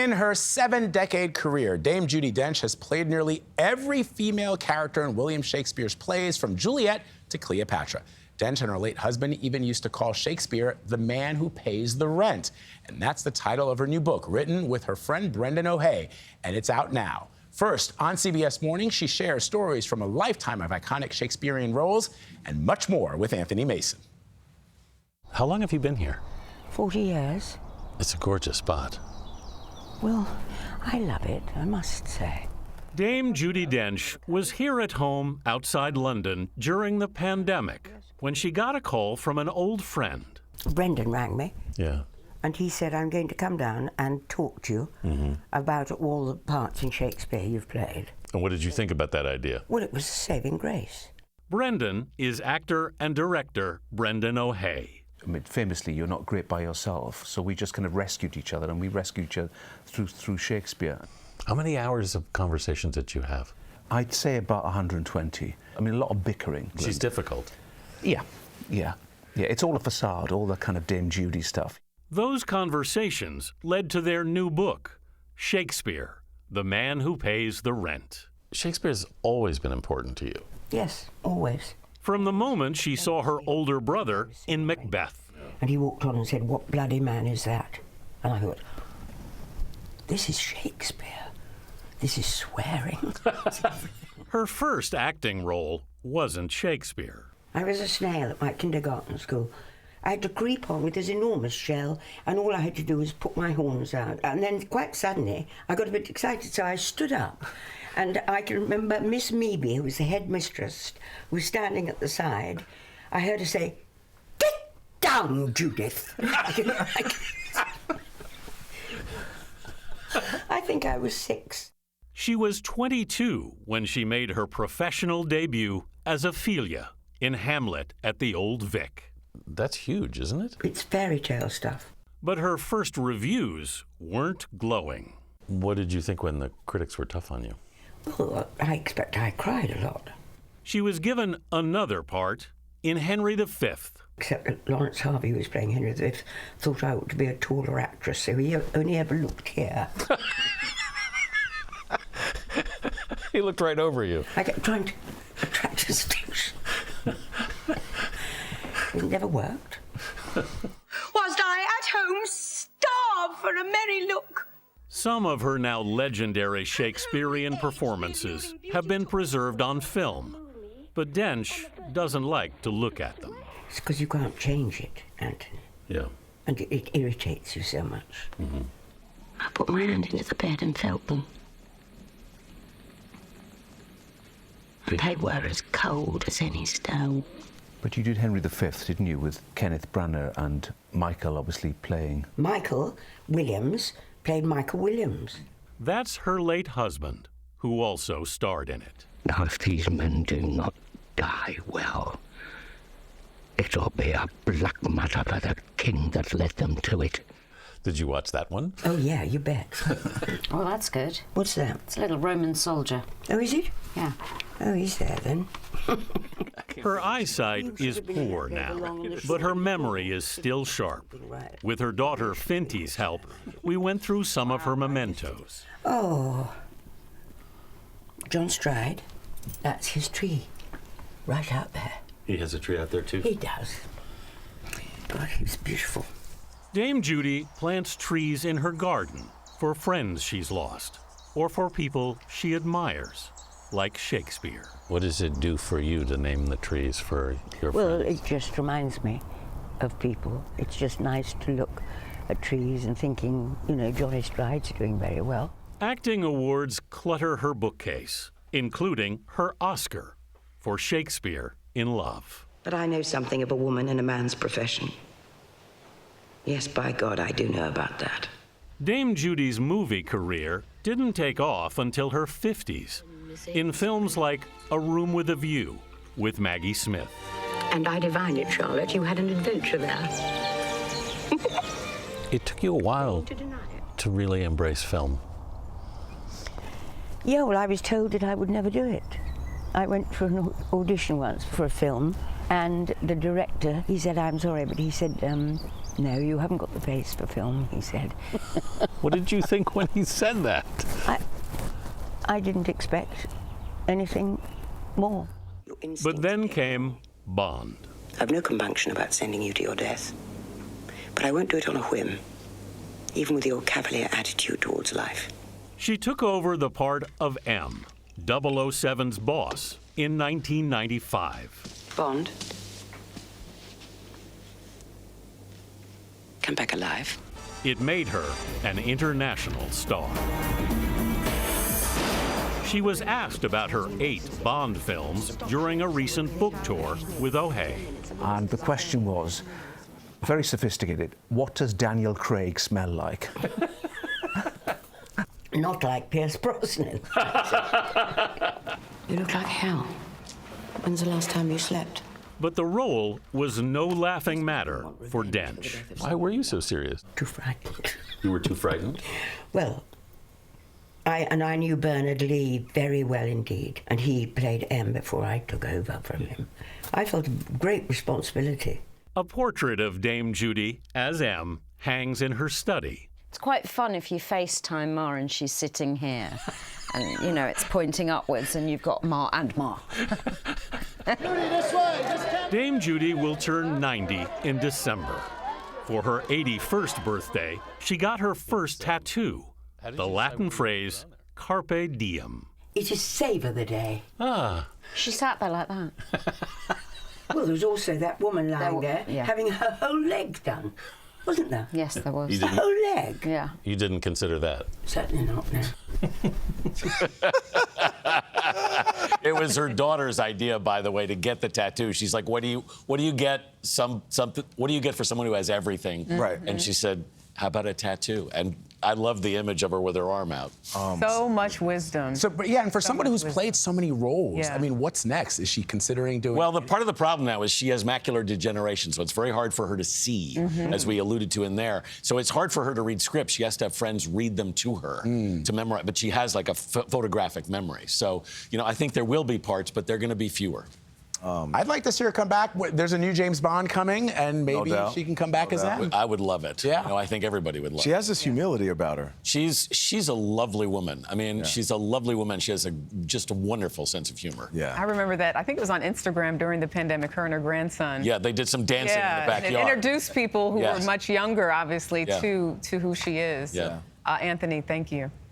In her 7-decade career, Dame Judi Dench has played nearly every female character in William Shakespeare's plays, from Juliet to Cleopatra. Dench and her late husband even used to call Shakespeare the man who pays the rent. And that's the title of her new book, written with her friend Brendan O'Hay, and it's out now. First, on CBS Mornings, she shares stories from a lifetime of iconic Shakespearean roles and much more with Anthony Mason. How long have you been here? 40 years. It's a gorgeous spot. Well, I love it, I must say. Dame Judi Dench was here at home outside London during the pandemic when she got a call from an old friend. Brendan rang me. Yeah. And he said, I'm going to come down and talk to you about all the parts in Shakespeare you've played. And what did you think about that idea? Well, it was a saving grace. Brendan is actor and director Brendan O'Hay. I mean, famously, you're not great by yourself, so we just kind of rescued each other, and we rescued each other through Shakespeare. How many hours of conversations did you have? I'd say about 120. I mean, a lot of bickering. She's difficult. Yeah. It's all a facade, all the kind of Dame Judi stuff. Those conversations led to their new book, Shakespeare, the Man Who Pays the Rent. Shakespeare's always been important to you. Yes, always. From the moment she saw her older brother in Macbeth. And he walked on and said, what bloody man is that? And I thought, this is Shakespeare. This is swearing. Her first acting role wasn't Shakespeare. I was a snail at my kindergarten school. I had to creep on with this enormous shell, and all I had to do was put my horns out. And then quite suddenly, I got a bit excited, so I stood up. And I can remember Miss Meeby, who was the headmistress, who was standing at the side. I heard her say, "Get down, Judith." I think I was 6. She was 22 when she made her professional debut as Ophelia in Hamlet at the Old Vic. That's huge, isn't it? It's fairy tale stuff. But her first reviews weren't glowing. What did you think when the critics were tough on you? Well, I expect I cried a lot. She was given another part in Henry V. Except that Lawrence Harvey, who was playing Henry V, thought I ought to be a taller actress, so he only ever looked here. He looked right over you. I kept trying to attract his attention. It never worked. Whilst I at home starve for a merry look. Some of her now legendary Shakespearean performances have been preserved on film, but Dench doesn't like to look at them. It's because you can't change it, Anthony. Yeah. And it irritates you so much. I put my hand into the bed and felt them. And they were as cold as any stone. But you did Henry V, didn't you, with Kenneth Branagh and Michael obviously playing. Michael Williams played Michael Williams. That's her late husband, who also starred in it. Now, if these men do not die well, it'll be a black matter for the king that led them to it. Did you watch that one? Oh, yeah, you bet. Oh, that's good. What's that? It's a little Roman soldier. Oh, is it? Yeah. Oh, he's there then. Her eyesight is poor now, but her memory is still sharp. With her daughter Finty's help, we went through some of her mementos. Oh, John Stride, that's his tree, right out there. He has a tree out there too? He does. God, he was beautiful. Dame Judi plants trees in her garden for friends she's lost or for people she admires, like Shakespeare. What does it do for you to name the trees for your Well, friends? it just reminds me of people. It's just nice to look at trees and thinking, you know, Johnny Stride's doing very well. Acting awards clutter her bookcase, including her Oscar for Shakespeare in Love. But I know something of a woman in a man's profession. Yes, by God, I do know about that. Dame Judi's movie career didn't take off until her 50s, in films like A Room with a View with Maggie Smith. And I divine it, Charlotte. You had an adventure there. It took you a while to really embrace film. Yeah, well, I was told that I would never do it. I went for an audition once for a film, and the director, he said, I'm sorry, but he said, No, you haven't got the face for film, he said. What did you think when he said that? I didn't expect anything more. But then came Bond. I've no compunction about sending you to your death. But I won't do it on a whim, even with your cavalier attitude towards life. She took over the part of M, 007's boss, in 1995. Bond, come back alive. It made her an international star. She was asked about her 8 Bond films during a recent book tour with O'Hay. And the question was, very sophisticated, what does Daniel Craig smell like? Not like Pierce Brosnan. You look like hell. When's the last time you slept? But the role was no laughing matter for Dench. Why were you so serious? Too frightened. You were too frightened? Well, I knew Bernard Lee very well indeed, and he played M before I took over from him. I felt a great responsibility. A portrait of Dame Judi as M hangs in her study. It's quite fun if you FaceTime Ma and she's sitting here. And, you know, it's pointing upwards and you've got Ma and Ma. Dame Judi will turn 90 in December. For her 81st birthday, she got her first tattoo, the Latin phrase, carpe diem. It is savour the day. Ah. She sat there like that. Well, there was also that woman lying there yeah. having her whole leg done, wasn't there? Yes, there was. The whole leg? Yeah. You didn't consider that? Certainly not, no. It was her daughter's idea, by the way, to get the tattoo. She's like, "What do you get? What do you get for someone who has everything?" Right. And she said, "How about a tattoo?" And I love the image of her with her arm out. So much wisdom. So, but yeah, and for somebody who's played so many roles, Yeah. I mean, what's next? Is she considering doing? Well, the part of the problem now is she has macular degeneration, so it's very hard for her to see, as we alluded to in there. So it's hard for her to read scripts. She has to have friends read them to her to memorize. But she has like a photographic memory. So, you know, I think there will be parts, but they're going to be fewer. I'd like to see her come back. There's a new James Bond coming, and maybe she can come back as that. I would love it. Yeah. You know, I think everybody would love it. She has this humility about her. She's a lovely woman. I mean, she's a lovely woman. She has just a wonderful sense of humor. Yeah. I remember that. I think it was on Instagram during the pandemic, her and her grandson. Yeah, they did some dancing in the backyard. And it introduced people who were much younger, obviously, Yeah. to who she is. Yeah. Anthony, thank you.